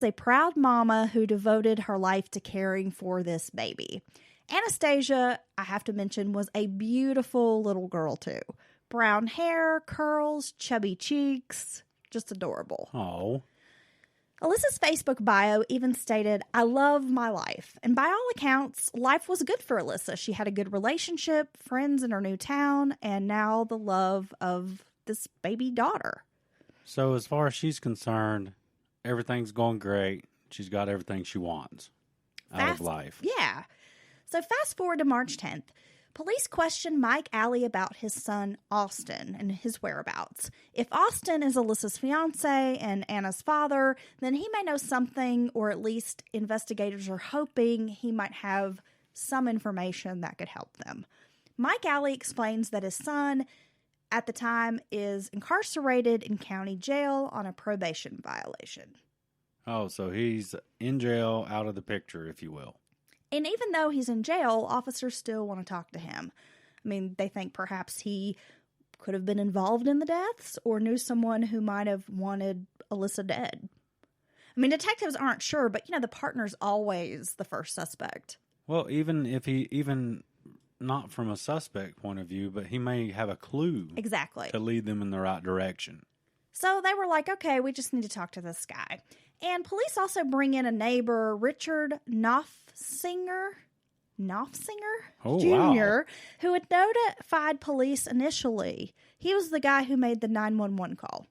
A proud mama who devoted her life to caring for this baby. Anastasia, I have to mention, was a beautiful little girl too. Brown hair, curls, chubby cheeks, just adorable. Oh. Alyssa's Facebook bio even stated, "I love my life." And by all accounts, life was good for Alyssa. She had a good relationship, friends in her new town, and now the love of this baby daughter. So as far as she's concerned, everything's going great. She's got everything she wants out of life. Yeah. So fast forward to March 10th. Police questioned Mike Alley about his son, Austin, and his whereabouts. If Austin is Alyssa's fiance and Anna's father, then he may know something, or at least investigators are hoping he might have some information that could help them. Mike Alley explains that his son, at the time, is incarcerated in county jail on a probation violation. Oh, so he's in jail, out of the picture, if you will. And even though he's in jail, officers still want to talk to him. I mean, they think perhaps he could have been involved in the deaths or knew someone who might have wanted Alyssa dead. I mean, detectives aren't sure, but, the partner's always the first suspect. Well, even not from a suspect point of view, but he may have a clue. Exactly. To lead them in the right direction. So they were like, okay, we just need to talk to this guy. And police also bring in a neighbor, Richard Knopfsinger Jr., who had notified police initially. He was the guy who made the 911 call.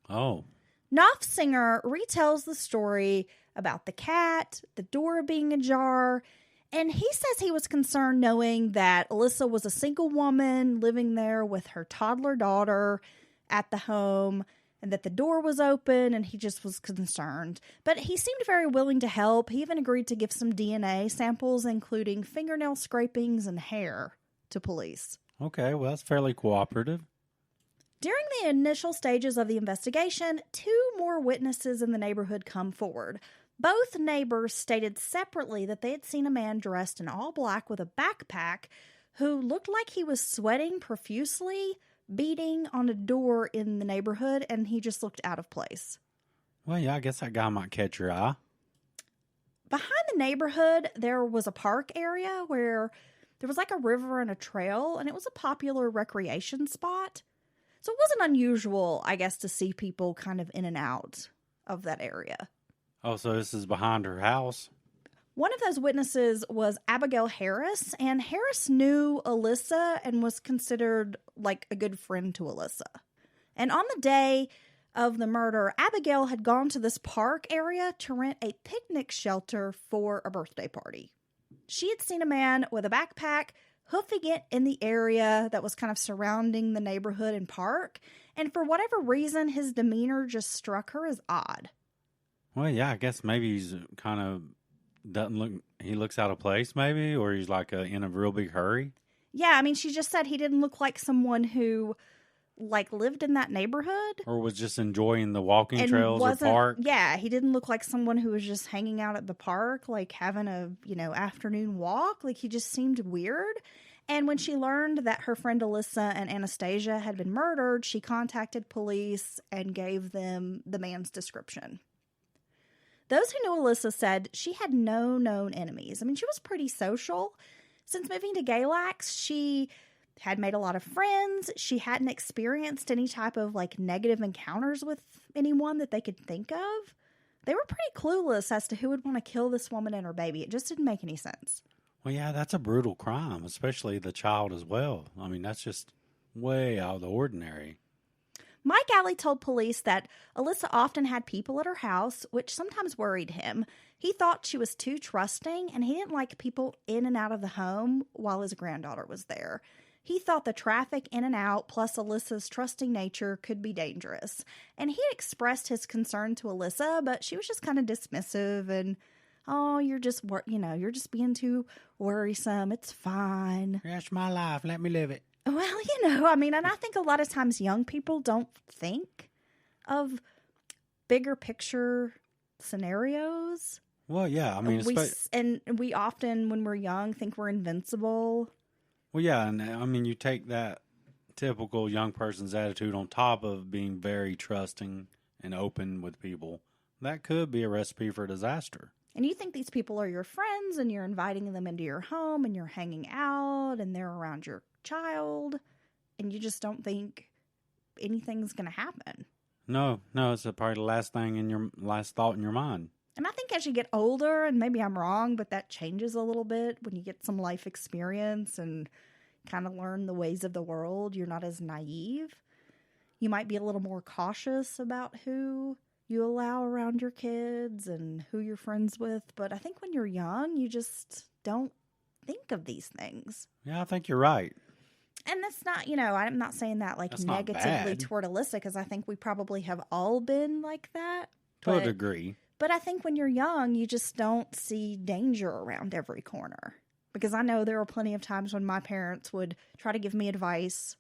Oh. Knopfsinger retells the story about the cat, the door being ajar, and he says he was concerned knowing that Alyssa was a single woman living there with her toddler daughter at the home, and that the door was open, and he just was concerned. But he seemed very willing to help. He even agreed to give some DNA samples, including fingernail scrapings and hair, to police. Okay, well, that's fairly cooperative. During the initial stages of the investigation, 2 more witnesses in the neighborhood come forward. Both neighbors stated separately that they had seen a man dressed in all black with a backpack who looked like he was sweating profusely, beating on a door in the neighborhood, and he just looked out of place. Well, yeah, I guess that guy might catch your eye. Behind the neighborhood, there was a park area where there was like a river and a trail, and it was a popular recreation spot. So it wasn't unusual, I guess, to see people kind of in and out of that area. Oh, so this is behind her house? One of those witnesses was Abigail Harris, and Harris knew Alyssa and was considered like a good friend to Alyssa. And on the day of the murder, Abigail had gone to this park area to rent a picnic shelter for a birthday party. She had seen a man with a backpack hoofing it in the area that was kind of surrounding the neighborhood and park, and for whatever reason, his demeanor just struck her as odd. Well, yeah, I guess maybe he's kind of he looks out of place maybe, or he's like in a real big hurry. Yeah, I mean, she just said he didn't look like someone who lived in that neighborhood. Or was just enjoying the walking trails or park. Yeah, he didn't look like someone who was just hanging out at the park, having a, afternoon walk. He just seemed weird. And when she learned that her friend Alyssa and Anastasia had been murdered, she contacted police and gave them the man's description. Those who knew Alyssa said she had no known enemies. I mean, she was pretty social. Since moving to Galax, she had made a lot of friends. She hadn't experienced any type of negative encounters with anyone that they could think of. They were pretty clueless as to who would want to kill this woman and her baby. It just didn't make any sense. Well, yeah, that's a brutal crime, especially the child as well. I mean, that's just way out of the ordinary. Mike Alley told police that Alyssa often had people at her house, which sometimes worried him. He thought she was too trusting, and he didn't like people in and out of the home while his granddaughter was there. He thought the traffic in and out, plus Alyssa's trusting nature, could be dangerous. And he expressed his concern to Alyssa, but she was just kind of dismissive and, oh, you're just being too worrisome. It's fine. That's my life. Let me live it. Well, I mean, and I think a lot of times young people don't think of bigger picture scenarios. Well, yeah, I mean, we often, when we're young, think we're invincible. Well, yeah, and I mean, you take that typical young person's attitude on top of being very trusting and open with people. that could be a recipe for disaster. And you think these people are your friends and you're inviting them into your home and you're hanging out and they're around your child and you just don't think anything's going to happen. No, it's probably the last thought in your mind. And I think as you get older, and maybe I'm wrong, but that changes a little bit when you get some life experience and kind of learn the ways of the world. You're not as naive. You might be a little more cautious about who you allow around your kids and who you're friends with. But I think when you're young, you just don't think of these things. Yeah, I think you're right. And that's not, I'm not saying that like That's negatively toward Alyssa, because I think we probably have all been like that. To a degree. But I think when you're young, you just don't see danger around every corner. Because I know there were plenty of times when my parents would try to give me advice,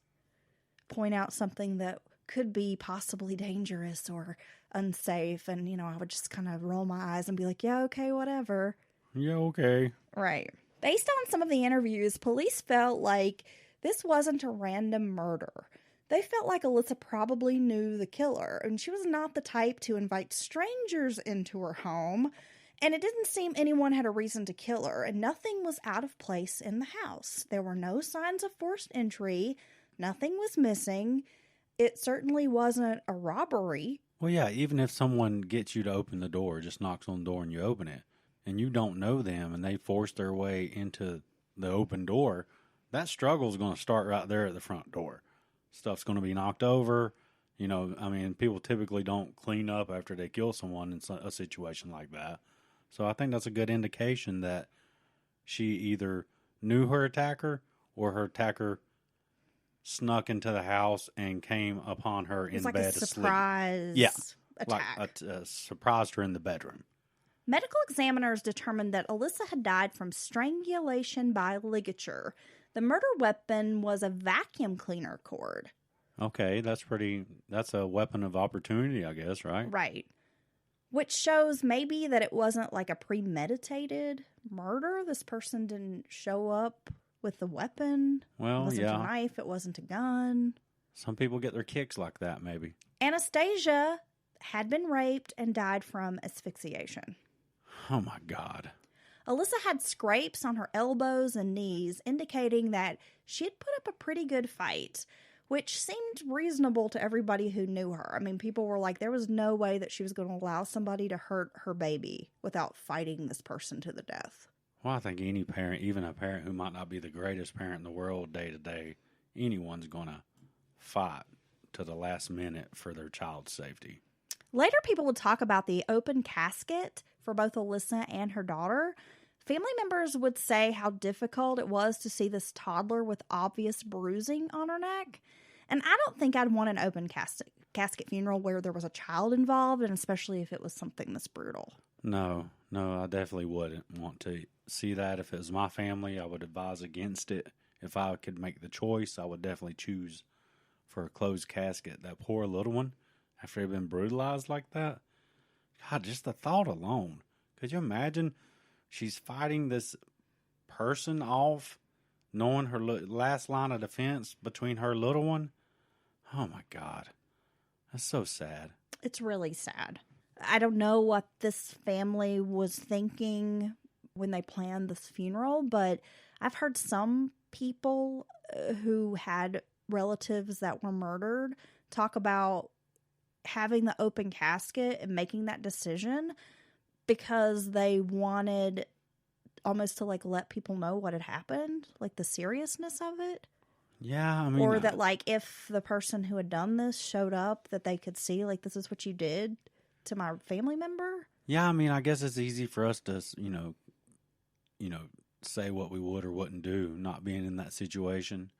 point out something that could be possibly dangerous or unsafe. And, I would just kind of roll my eyes and be like, yeah, okay, whatever. Yeah, okay. Right. Based on some of the interviews, police felt like this wasn't a random murder. They felt like Alyssa probably knew the killer, and she was not the type to invite strangers into her home, and it didn't seem anyone had a reason to kill her, and nothing was out of place in the house. There were no signs of forced entry. Nothing was missing. It certainly wasn't a robbery. Well, yeah, even if someone gets you to open the door, just knocks on the door and you open it, and you don't know them, and they force their way into the open door, that struggle is going to start right there at the front door. Stuff's going to be knocked over. People typically don't clean up after they kill someone in a situation like that. So I think that's a good indication that she either knew her attacker or her attacker snuck into the house and came upon her in like bed a surprise attack. Like surprised her in the bedroom. Medical examiners determined that Alyssa had died from strangulation by ligature. The murder weapon was a vacuum cleaner cord. Okay, that's a weapon of opportunity, I guess, right? Right. Which shows maybe that it wasn't like a premeditated murder. This person didn't show up with the weapon. Well, it wasn't a knife. It wasn't a gun. Some people get their kicks like that, maybe. Anastasia had been raped and died from asphyxiation. Oh, my God. Alyssa had scrapes on her elbows and knees, indicating that she had put up a pretty good fight, which seemed reasonable to everybody who knew her. I mean, people were like, there was no way that she was going to allow somebody to hurt her baby without fighting this person to the death. Well, I think any parent, even a parent who might not be the greatest parent in the world day to day, anyone's going to fight to the last minute for their child's safety. Later, people would talk about the open casket for both Alyssa and her daughter. Family members would say how difficult it was to see this toddler with obvious bruising on her neck. And I don't think I'd want an open casket funeral where there was a child involved, and especially if it was something this brutal. No, I definitely wouldn't want to see that. If it was my family, I would advise against it. If I could make the choice, I would definitely choose for a closed casket. That poor little one, after they've been brutalized like that. God, just the thought alone. Could you imagine she's fighting this person off, knowing her last line of defense between her little one? Oh, my God. That's so sad. It's really sad. I don't know what this family was thinking when they planned this funeral, but I've heard some people who had relatives that were murdered talk about having the open casket and making that decision because they wanted almost to like let people know what had happened, like the seriousness of it. Yeah, I mean, or that like if the person who had done this showed up, that they could see like this is what you did to my family member. Yeah, I mean, I guess it's easy for us to say what we would or wouldn't do, not being in that situation.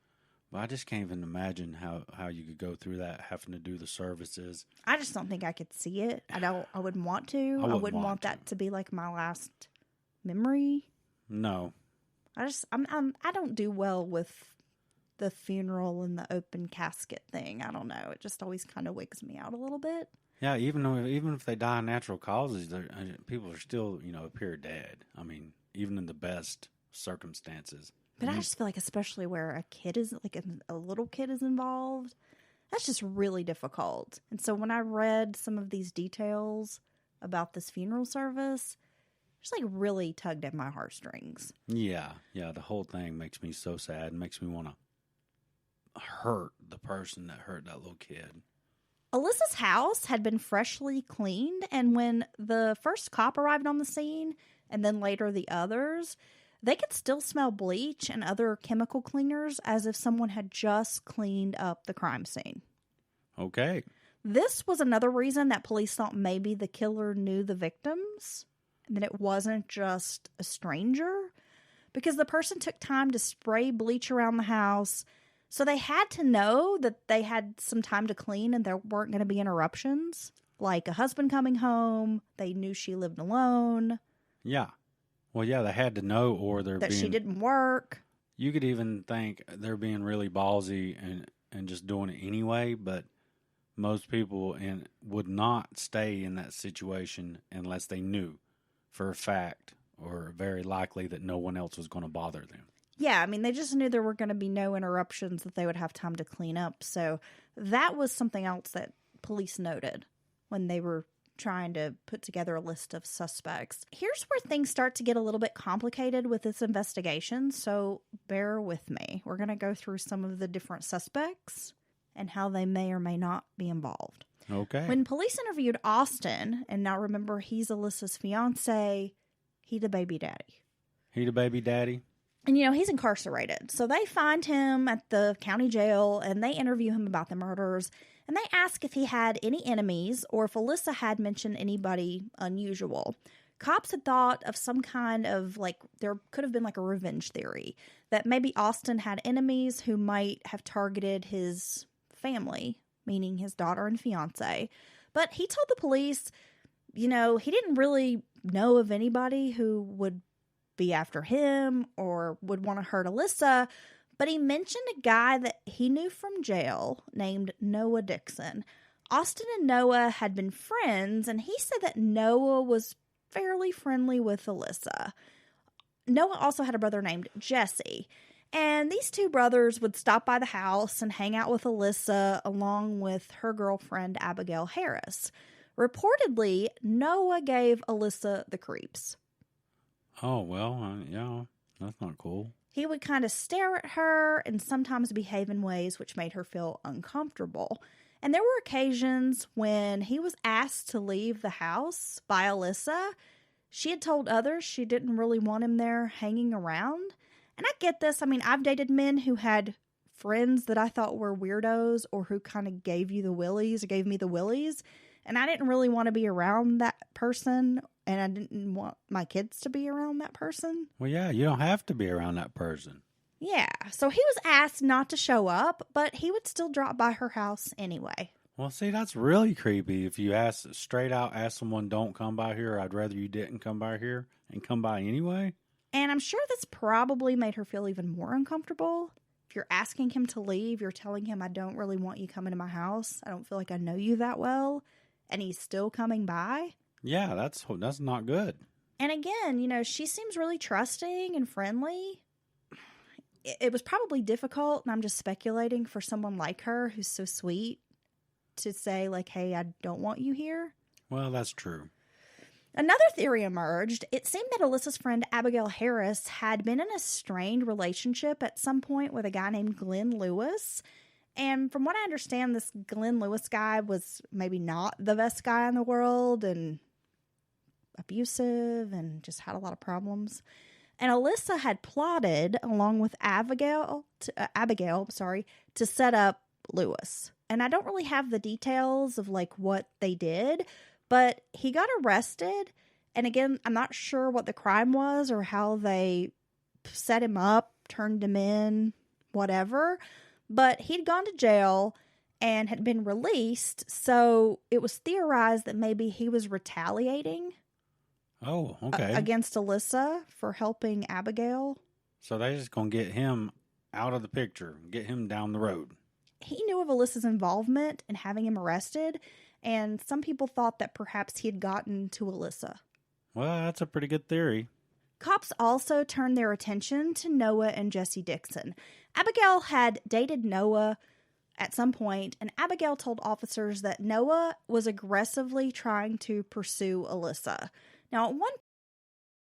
But I just can't even imagine how you could go through that, having to do the services. I just don't think I could see it. I wouldn't want to. I wouldn't want that to be like my last memory. No. I don't do well with the funeral and the open casket thing. I don't know. It just always kind of wigs me out a little bit. Yeah, even if they die of natural causes, people are still, appear dead. I mean, even in the best circumstances. But I just feel like, especially where a kid is, like a little kid is involved, that's just really difficult. And so when I read some of these details about this funeral service just like really tugged at my heartstrings. Yeah, the whole thing makes me so sad. It makes me want to hurt the person that hurt that little kid. Alyssa's house had been freshly cleaned, and when the first cop arrived on the scene, and then later the others, they could still smell bleach and other chemical cleaners as if someone had just cleaned up the crime scene. Okay. This was another reason that police thought maybe the killer knew the victims, and that it wasn't just a stranger, because the person took time to spray bleach around the house. So they had to know that they had some time to clean and there weren't going to be interruptions. Like a husband coming home. They knew she lived alone. Yeah. Well, yeah, they had to know, or that she didn't work. You could even think they're being really ballsy and just doing it anyway, but most people would not stay in that situation unless they knew for a fact or very likely that no one else was going to bother them. Yeah, I mean, they just knew there were going to be no interruptions, that they would have time to clean up. So that was something else that police noted when they were trying to put together a list of suspects. Here's where things start to get a little bit complicated with this investigation, so bear with me. We're going to go through some of the different suspects and how they may or may not be involved. Okay. When police interviewed Austin, and now remember, he's Alyssa's fiance, he the baby daddy. He the baby daddy? And, he's incarcerated. So they find him at the county jail, and they interview him about the murders. And they ask if he had any enemies or if Alyssa had mentioned anybody unusual. Cops had thought of some kind of, there could have been a revenge theory. That maybe Austin had enemies who might have targeted his family, meaning his daughter and fiance. But he told the police, he didn't really know of anybody who would be after him or would want to hurt Alyssa, but he mentioned a guy that he knew from jail named Noah Dixon. Austin and Noah had been friends, and he said that Noah was fairly friendly with Alyssa. Noah also had a brother named Jesse, and these two brothers would stop by the house and hang out with Alyssa along with her girlfriend Abigail Harris. Reportedly, Noah gave Alyssa the creeps. Oh, well, yeah, that's not cool. He would kind of stare at her and sometimes behave in ways which made her feel uncomfortable. And there were occasions when he was asked to leave the house by Alyssa. She had told others she didn't really want him there hanging around. And I get this. I mean, I've dated men who had friends that I thought were weirdos or who kind of gave me the willies. And I didn't really want to be around that person, and I didn't want my kids to be around that person. Well, yeah, you don't have to be around that person. Yeah, so he was asked not to show up, but he would still drop by her house anyway. Well, see, that's really creepy. If you ask someone, don't come by here, I'd rather you didn't come by here, and come by anyway. And I'm sure this probably made her feel even more uncomfortable. If you're asking him to leave, you're telling him, I don't really want you coming to my house. I don't feel like I know you that well. And he's still coming by. Yeah, that's not good. And again, she seems really trusting and friendly. It was probably difficult, and I'm just speculating, for someone like her who's so sweet to say, hey, I don't want you here. Well, that's true. Another theory emerged. It seemed that Alyssa's friend Abigail Harris had been in a strained relationship at some point with a guy named Glenn Lewis. And from what I understand, this Glenn Lewis guy was maybe not the best guy in the world and abusive and just had a lot of problems. And Alyssa had plotted, along with Abigail, to set up Lewis. And I don't really have the details of what they did, but he got arrested. And again, I'm not sure what the crime was or how they set him up, turned him in, whatever. But he'd gone to jail and had been released, so it was theorized that maybe he was retaliating. Oh, okay. Against Alyssa for helping Abigail. So they're just going to get him out of the picture, get him down the road. He knew of Alyssa's involvement in having him arrested, and some people thought that perhaps he had gotten to Alyssa. Well, that's a pretty good theory. Cops also turned their attention to Noah and Jesse Dixon. Abigail had dated Noah at some point, and Abigail told officers that Noah was aggressively trying to pursue Alyssa. Now, at one